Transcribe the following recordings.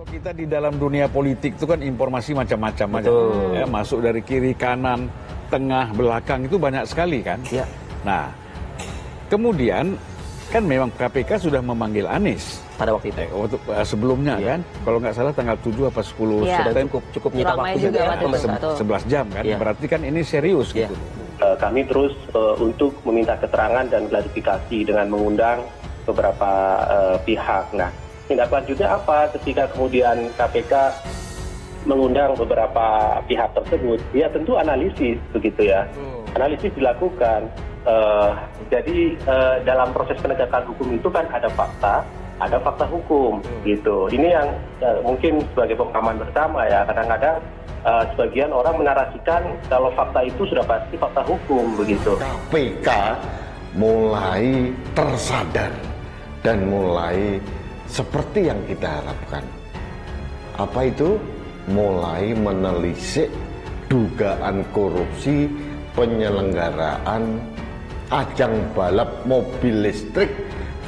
Kita di dalam dunia politik itu kan informasi macam-macam aja. Ya, masuk dari kiri, kanan, tengah, belakang itu banyak sekali kan. Ya. Nah, kemudian kan memang KPK sudah memanggil Anies Pada waktu itu. sebelumnya kan. Kalau nggak salah tanggal 7 apa 10 Iya. Sudah September. cukup nyita Ramai waktu juga juga ya. waktu itu. 11 jam kan. Iya. Berarti kan ini serius Iya. gitu. Kami terus untuk meminta keterangan dan klarifikasi dengan mengundang beberapa pihak. Nah, tindak lanjutnya apa ketika kemudian KPK mengundang beberapa pihak tersebut? Ya tentu analisis begitu ya. Analisis dilakukan. Jadi dalam proses penegakan hukum itu kan ada fakta hukum gitu. Ini yang mungkin sebagai pemahaman bersama ya. Kadang-kadang sebagian orang menarasikan kalau fakta itu sudah pasti fakta hukum begitu. KPK mulai tersadar dan mulai seperti yang kita harapkan. Apa itu? Mulai menelisik dugaan korupsi penyelenggaraan ajang balap mobil listrik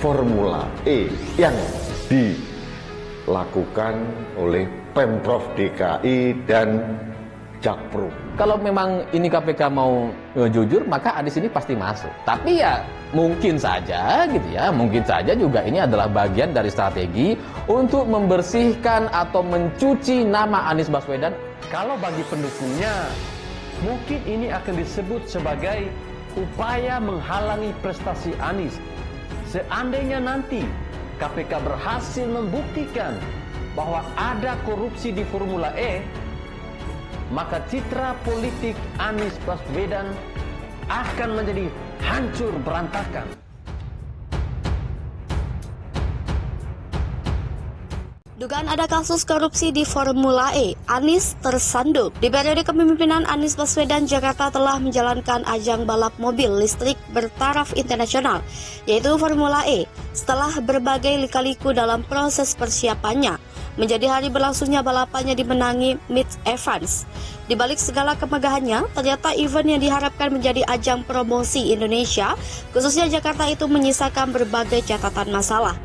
Formula E yang dilakukan oleh Pemprov DKI dan Jakpro. Kalau memang ini KPK mau jujur, maka Anies ini pasti masuk. Tapi ya mungkin saja gitu ya, mungkin saja juga ini adalah bagian dari strategi untuk membersihkan atau mencuci nama Anies Baswedan. Kalau bagi pendukungnya, mungkin ini akan disebut sebagai upaya menghalangi prestasi Anies. Seandainya nanti KPK berhasil membuktikan bahwa ada korupsi di Formula E, maka citra politik Anies Baswedan akan menjadi hancur berantakan. Dugaan ada kasus korupsi di Formula E, Anies tersandung. Di periode kepemimpinan Anies Baswedan, Jakarta telah menjalankan ajang balap mobil listrik bertaraf internasional, yaitu Formula E, setelah berbagai lika-liku dalam proses persiapannya. Menjadi hari berlangsungnya balapannya dimenangi Mitch Evans. Di balik segala kemegahannya, ternyata event yang diharapkan menjadi ajang promosi Indonesia, khususnya Jakarta itu menyisakan berbagai catatan masalah.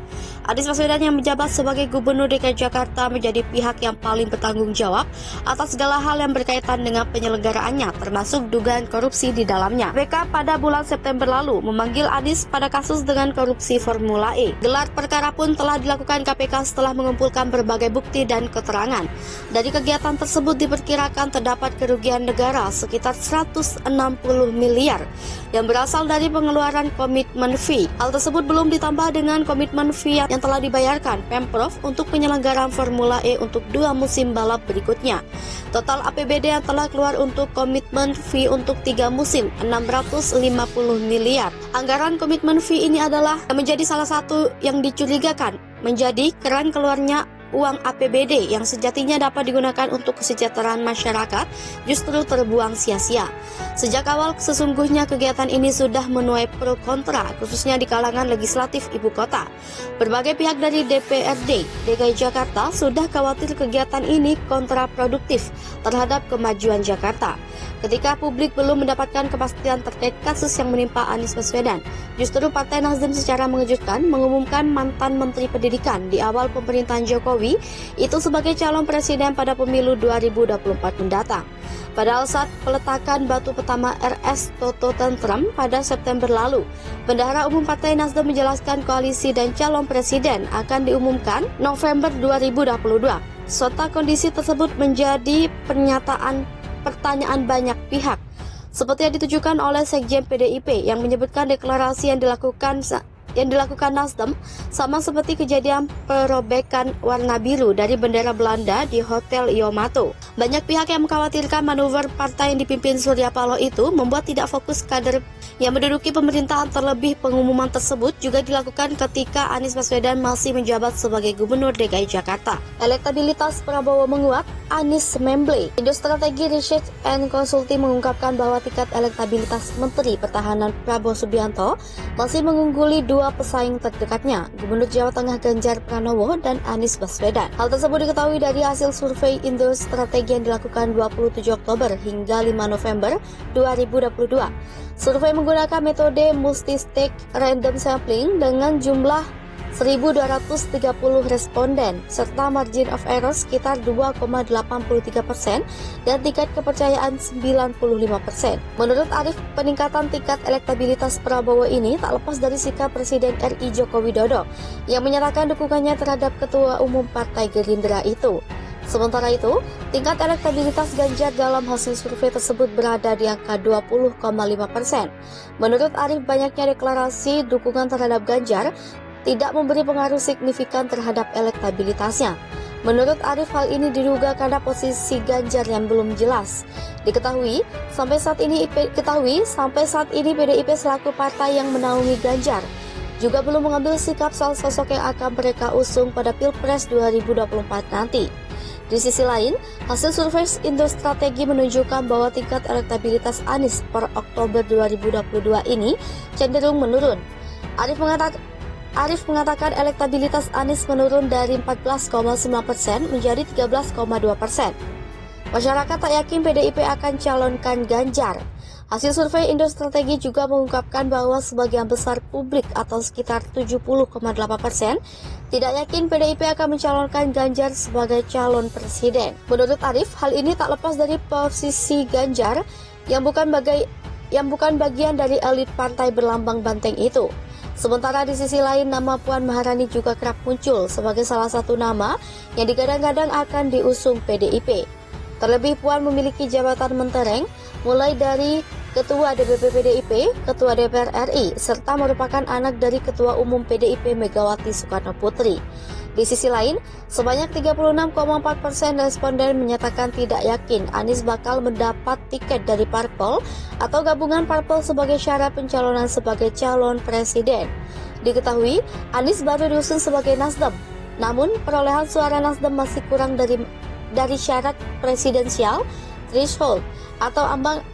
Anies Baswedan yang menjabat sebagai Gubernur DKI Jakarta menjadi pihak yang paling bertanggung jawab atas segala hal yang berkaitan dengan penyelenggaraannya, termasuk dugaan korupsi di dalamnya. KPK pada bulan September lalu memanggil Anies pada kasus dengan korupsi Formula E. Gelar perkara pun telah dilakukan KPK setelah mengumpulkan berbagai bukti dan keterangan. Dari kegiatan tersebut diperkirakan terdapat kerugian negara sekitar 160 miliar yang berasal dari pengeluaran komitmen fee. Hal tersebut belum ditambah dengan komitmen fee yang telah dibayarkan Pemprov untuk penyelenggaraan Formula E untuk 2 musim balap berikutnya. Total APBD yang telah keluar untuk komitmen fee untuk 3 musim 650 miliar. Anggaran komitmen fee ini adalah menjadi salah satu yang dicurigakan menjadi keran keluarnya uang APBD yang sejatinya dapat digunakan untuk kesejahteraan masyarakat justru terbuang sia-sia. Sejak awal sesungguhnya kegiatan ini sudah menuai pro kontra, khususnya di kalangan legislatif ibu kota. Berbagai pihak dari DPRD DKI Jakarta sudah khawatir kegiatan ini kontraproduktif terhadap kemajuan Jakarta. Ketika publik belum mendapatkan kepastian terkait kasus yang menimpa Anies Baswedan, justru Partai Nasdem secara mengejutkan mengumumkan mantan Menteri Pendidikan di awal pemerintahan Jokowi itu sebagai calon presiden pada pemilu 2024 mendatang. Padahal saat peletakan batu pertama RS Toto Tentrem pada September lalu, Bendahara Umum Partai Nasdem menjelaskan koalisi dan calon presiden akan diumumkan November 2022. Serta kondisi tersebut menjadi pertanyaan banyak pihak, seperti yang ditujukan oleh Sekjen PDIP yang menyebutkan deklarasi yang dilakukan Nasdem sama seperti kejadian perobekan warna biru dari bendera Belanda di Hotel Yamato. Banyak pihak yang mengkhawatirkan manuver partai yang dipimpin Surya Paloh itu membuat tidak fokus kader yang menduduki pemerintahan, terlebih pengumuman tersebut juga dilakukan ketika Anies Baswedan masih menjabat sebagai Gubernur DKI Jakarta. Elektabilitas Prabowo menguat, Anies memble. Indo Strategi Research and Consulting mengungkapkan bahwa tingkat elektabilitas Menteri Pertahanan Prabowo Subianto masih mengungguli 2 pesaing terdekatnya, Gubernur Jawa Tengah Ganjar Pranowo dan Anies Baswedan. Hal tersebut diketahui dari hasil survei Indo Strategi yang dilakukan 27 Oktober hingga 5 November 2022. Survei menggunakan metode multi-stage random sampling dengan jumlah 1.230 responden, serta margin of error sekitar 2,83% dan tingkat kepercayaan 95%. Menurut Arief, peningkatan tingkat elektabilitas Prabowo ini tak lepas dari sikap Presiden RI Joko Widodo yang menyatakan dukungannya terhadap Ketua Umum Partai Gerindra itu. Sementara itu, tingkat elektabilitas Ganjar dalam hasil survei tersebut berada di angka 20,5%. Menurut Arief, banyaknya deklarasi dukungan terhadap Ganjar tidak memberi pengaruh signifikan terhadap elektabilitasnya. Menurut Arief, hal ini diduga karena posisi Ganjar yang belum jelas. Diketahui sampai saat ini PDIP selaku partai yang menaungi Ganjar juga belum mengambil sikap soal sosok yang akan mereka usung pada Pilpres 2024 nanti. Di sisi lain, hasil survei Indo Strategi menunjukkan bahwa tingkat elektabilitas Anies per Oktober 2022 ini cenderung menurun. Arief mengatakan elektabilitas Anies menurun dari 14,9% menjadi 13,2%. Masyarakat tak yakin PDIP akan calonkan Ganjar. Hasil survei Indo Strategi juga mengungkapkan bahwa sebagian besar publik atau sekitar 70,8% tidak yakin PDIP akan mencalonkan Ganjar sebagai calon presiden. Menurut Arief, hal ini tak lepas dari posisi Ganjar yang bukan bagian dari elit partai berlambang banteng itu. Sementara di sisi lain, nama Puan Maharani juga kerap muncul sebagai salah satu nama yang digadang-gadang akan diusung PDIP. Terlebih Puan memiliki jabatan mentereng, mulai dari Ketua DPP PDIP, Ketua DPR RI, serta merupakan anak dari Ketua Umum PDIP Megawati Soekarno Putri. Di sisi lain, sebanyak 36,4% responden menyatakan tidak yakin Anies bakal mendapat tiket dari parpol atau gabungan parpol sebagai syarat pencalonan sebagai calon presiden. Diketahui, Anies baru diusung sebagai Nasdem, namun perolehan suara Nasdem masih kurang dari syarat presidensial threshold atau ambang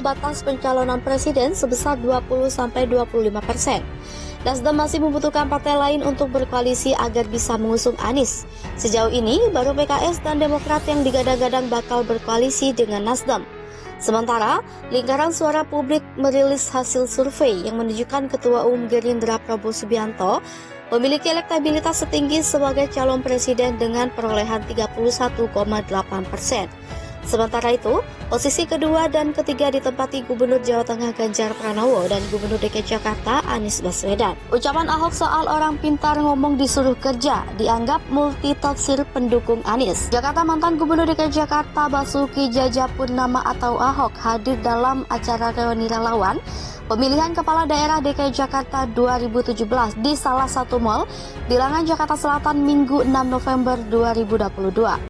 batas pencalonan presiden sebesar 20-25%. Nasdem masih membutuhkan partai lain untuk berkoalisi agar bisa mengusung Anies. Sejauh ini, baru PKS dan Demokrat yang digadang-gadang bakal berkoalisi dengan Nasdem. Sementara, lingkaran suara publik merilis hasil survei yang menunjukkan Ketua Umum Gerindra Prabowo Subianto memiliki elektabilitas setinggi sebagai calon presiden dengan perolehan 31,8%. Sementara itu, posisi kedua dan ketiga ditempati Gubernur Jawa Tengah Ganjar Pranowo dan Gubernur DKI Jakarta Anies Baswedan. Ucapan Ahok soal orang pintar ngomong disuruh kerja dianggap multitafsir pendukung Anies. Jakarta mantan Gubernur DKI Jakarta Basuki Cahayapurnama atau Ahok hadir dalam acara reuni relawan pemilihan Kepala Daerah DKI Jakarta 2017 di salah satu mal Bilangan Jakarta Selatan Minggu 6 November 2022.